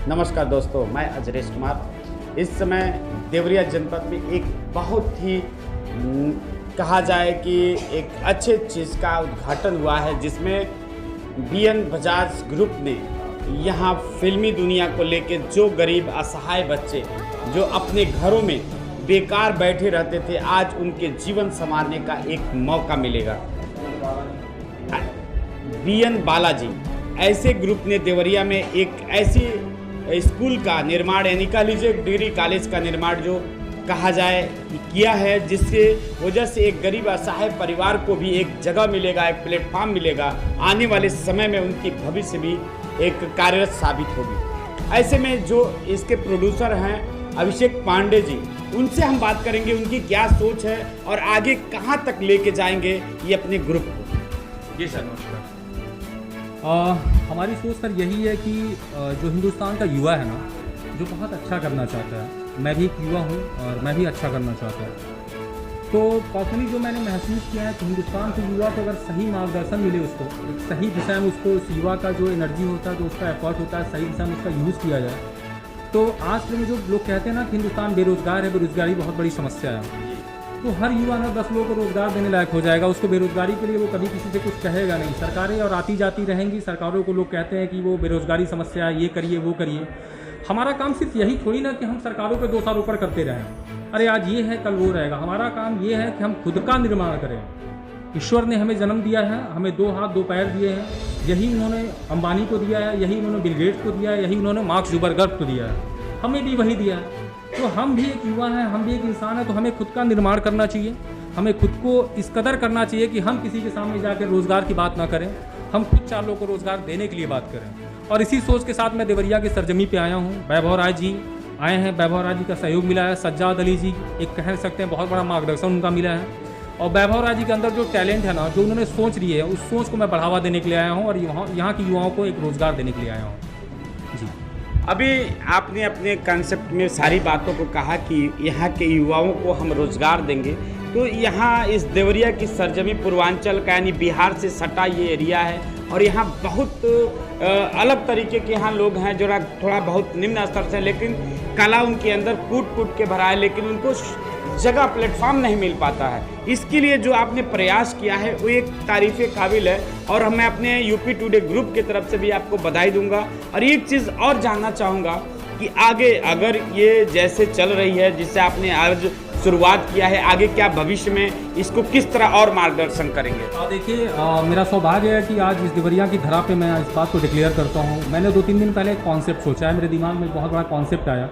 नमस्कार दोस्तों, मैं अजरेश कुमार। इस समय देवरिया जनपद में एक बहुत ही कहा जाए कि एक अच्छे चीज़ का उद्घाटन हुआ है, जिसमें बीएन बजाज ग्रुप ने यहाँ फिल्मी दुनिया को लेकर जो गरीब असहाय बच्चे जो अपने घरों में बेकार बैठे रहते थे, आज उनके जीवन संवारने का एक मौका मिलेगा। बीएन बालाजी ऐसे ग्रुप ने देवरिया में एक ऐसी स्कूल का निर्माण, यानी कह लीजिए डिग्री कॉलेज का निर्माण जो कहा जाए किया है, जिससे वजह से एक गरीब असहाय परिवार को भी एक जगह मिलेगा, एक प्लेटफॉर्म मिलेगा। आने वाले समय में उनकी भविष्य भी एक कार्यरत साबित होगी। ऐसे में जो इसके प्रोड्यूसर हैं अभिषेक पांडे जी, उनसे हम बात करेंगे उनकी क्या सोच है और आगे कहाँ तक लेके जाएंगे ये अपने ग्रुप को। जी सर, नमस्कार। हमारी सोच सर यही है कि जो हिंदुस्तान का युवा है ना, जो बहुत अच्छा करना चाहता है, मैं भी एक युवा हूँ और मैं भी अच्छा करना चाहता हूँ। तो पर्सनली जो मैंने महसूस किया है कि हिंदुस्तान के युवा को अगर सही मार्गदर्शन मिले, उसको एक सही दिशा में, उसको उस युवा का जो एनर्जी होता है, जो उसका एफर्ट होता है, सही दिशा में उसका यूज़ किया जाए, तो आज के में जो लोग कहते हैं ना कि हिंदुस्तान बेरोजगार है, बेरोजगारी बहुत बड़ी समस्या है, तो हर युवा ना 10 लोगों को रोज़गार देने लायक हो जाएगा। उसको बेरोजगारी के लिए वो कभी किसी से कुछ कहेगा नहीं। सरकारें और आती जाती रहेंगी, सरकारों को लोग कहते हैं कि वो बेरोजगारी समस्या है, ये करिए वो करिए। हमारा काम सिर्फ यही थोड़ी ना कि हम सरकारों पे दोषारोपण करते रहें, अरे आज ये है कल वो रहेगा। हमारा काम ये है कि हम खुद का निर्माण करें। ईश्वर ने हमें जन्म दिया है, हमें 2 हाथ 2 पैर दिए हैं, यही उन्होंने अंबानी को दिया है, यही उन्होंने बिल गेट्स को दिया है, यही उन्होंने मार्क जुकरबर्ग को दिया है, हमें भी वही दिया है। तो हम भी एक युवा हैं, हम भी एक इंसान हैं, तो हमें खुद का निर्माण करना चाहिए। हमें खुद को इस कदर करना चाहिए कि हम किसी के सामने जाकर रोज़गार की बात ना करें, हम खुद 4 लोगों को रोज़गार देने के लिए बात करें। और इसी सोच के साथ मैं देवरिया की सरजमी पे आया हूँ। वैभव राय जी आए हैं, वैभव राय जी का सहयोग मिला है, सज्जाद अली जी एक कह सकते हैं बहुत बड़ा मार्गदर्शन उनका मिला है, और वैभव राय जी के अंदर जो टैलेंट है ना, जो उन्होंने सोच रही है, उस सोच को मैं बढ़ावा देने के लिए आया हूँ और यहाँ की युवाओं को एक रोज़गार देने के लिए आया हूँ। जी, अभी आपने अपने कंसेप्ट में सारी बातों को कहा कि यहाँ के युवाओं को हम रोज़गार देंगे, तो यहाँ इस देवरिया की सरजमी पूर्वांचल का यानी बिहार से सटा ये एरिया है, और यहाँ बहुत अलग तरीके के यहाँ लोग हैं जो थोड़ा बहुत निम्न स्तर से, लेकिन कला उनके अंदर कूट कूट के भरा है, लेकिन उनको जगह प्लेटफॉर्म नहीं मिल पाता है। इसके लिए जो आपने प्रयास किया है वो एक तारीफ़े काबिल है, और मैं अपने यूपी टुडे ग्रुप की तरफ से भी आपको बधाई दूंगा। और एक चीज़ और जानना चाहूँगा कि आगे अगर ये जैसे चल रही है, जिससे आपने आज शुरुआत किया है, आगे क्या भविष्य में इसको किस तरह और मार्गदर्शन करेंगे? देखिए, मेरा सौभाग्य है कि आज इस देवरिया की धरा पे मैं इस बात को डिक्लेयर करता हूँ। मैंने 2-3 दिन पहले एक कॉन्सेप्ट सोचा है, मेरे दिमाग में एक बहुत बड़ा कॉन्सेप्ट आया,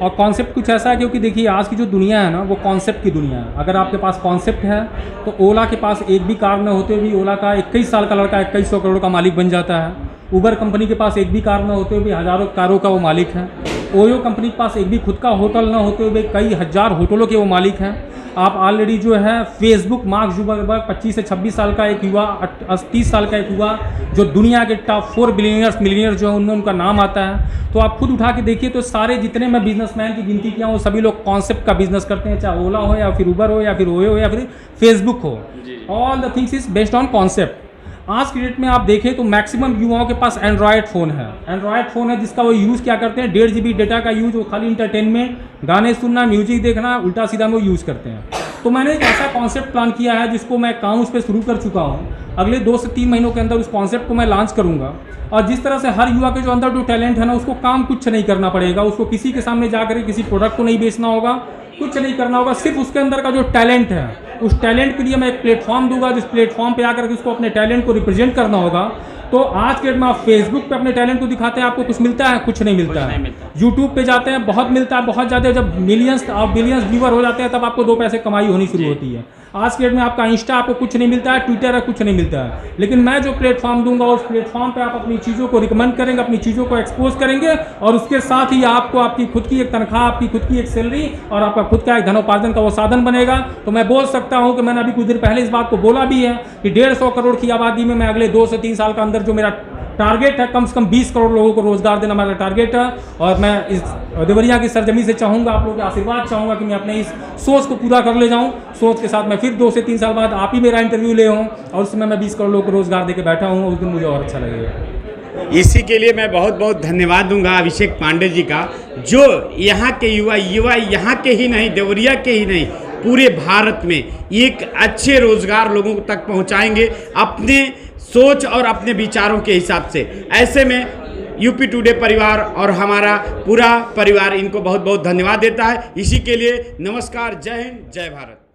और कॉन्सेप्ट कुछ ऐसा है, क्योंकि देखिए आज की जो दुनिया है ना, वो कॉन्सेप्ट की दुनिया है। अगर आपके पास कॉन्सेप्ट है तो ओला के पास एक भी कार न होते हुए ओला का 21 साल का लड़का 2100 करोड़ का मालिक बन जाता है। उबर कंपनी के पास एक भी कार न होते हुए हज़ारों कारों का वो मालिक है। ओयो कंपनी के पास एक भी खुद का होटल न होते हुए कई हज़ार होटलों के वो मालिक हैं। आप ऑलरेडी जो है फेसबुक, मार्क जुकरबर्ग 25 से 26 साल का एक युवा, 30 साल का एक युवा, जो दुनिया के टॉप 4 बिलियनियर्स मिलियनियर जो है उनमें उनका नाम आता है। तो आप खुद उठा के देखिए तो सारे जितने मैं बिजनेसमैन की गिनती किया हूँ, सभी लोग कॉन्सेप्ट का बिजनेस करते हैं, चाहे ओला हो या फिर उबर हो या फिर ओयो हो या फिर फेसबुक हो। All the things is based on concept. आज की डेट में आप देखें तो मैक्सिमम युवाओं के पास एंड्रॉयड फ़ोन है। एंड्रॉयड फ़ोन है जिसका वो यूज़ क्या करते हैं, 1.5 GB डेटा का यूज़, वो खाली इंटरटेनमेंट, गाने सुनना, म्यूजिक देखना, उल्टा सीधा में वो यूज़ करते हैं। तो मैंने एक ऐसा कॉन्सेप्ट प्लान किया है जिसको मैं काम उस पर शुरू कर चुका हूँ। अगले 2 से 3 महीनों के अंदर उस कॉन्सेप्ट को मैं लॉन्च करूँगा, और जिस तरह से हर युवा के जो अंदर जो टैलेंट है ना, उसको काम कुछ नहीं करना पड़ेगा, उसको किसी के सामने जाकर किसी प्रोडक्ट को नहीं बेचना होगा, कुछ नहीं करना होगा, सिर्फ उसके अंदर का जो टैलेंट है, उस टैलेंट के लिए मैं एक प्लेटफॉर्म दूंगा, जिस प्लेटफॉर्म पे आकर के उसको अपने टैलेंट को रिप्रेजेंट करना होगा। तो आज के डेट में आप फेसबुक पे अपने टैलेंट को दिखाते हैं, आपको कुछ मिलता है? कुछ नहीं मिलता है। यूट्यूब पे जाते हैं, बहुत मिलता है, बहुत ज़्यादा। जब मिलियंस और बिलियंस व्यूअर हो जाते हैं तब आपको 2 पैसे कमाई होनी शुरू होती है। आज के डेट में आपका इंस्टा आपको कुछ नहीं मिलता है, ट्विटर है कुछ नहीं मिलता है, लेकिन मैं जो प्लेटफॉर्म दूंगा उस प्लेटफॉर्म पे आप अपनी चीज़ों को रिकमेंड करेंगे, अपनी चीज़ों को एक्सपोज करेंगे, और उसके साथ ही आपको आपकी खुद की एक तनख्वाह, आपकी खुद की एक सैलरी और आपका खुद का एक धनोपार्जन का वो साधन बनेगा। तो मैं बोल सकता हूँ कि मैंने अभी कुछ देर पहले इस बात को बोला भी है कि 150 करोड़ की आबादी में मैं अगले 2 से 3 साल का अंदर जो मेरा टारगेट है कम से कम 20 करोड़ लोगों को रोजगार देना हमारा टारगेट है। और मैं इस देवरिया की सरजमी से चाहूँगा, आप लोगों के आशीर्वाद चाहूँगा कि मैं अपने इस सोच को पूरा कर ले जाऊँ। सोच के साथ मैं फिर 2 से 3 साल बाद आप ही मेरा इंटरव्यू ले हूँ और उस समय मैं 20 करोड़ लोगों को रोजगार दे के बैठा हूँ, उस दिन मुझे और अच्छा लगेगा। इसी के लिए मैं बहुत बहुत धन्यवाद दूंगा अभिषेक पांडे जी का, जो यहाँ के युवा यहाँ के ही नहीं, देवरिया के ही नहीं, पूरे भारत में एक अच्छे रोजगार लोगों तक पहुँचाएंगे अपने सोच और अपने विचारों के हिसाब से। ऐसे में यूपी टुडे परिवार और हमारा पूरा परिवार इनको बहुत बहुत धन्यवाद देता है। इसी के लिए नमस्कार, जय हिंद, जय भारत।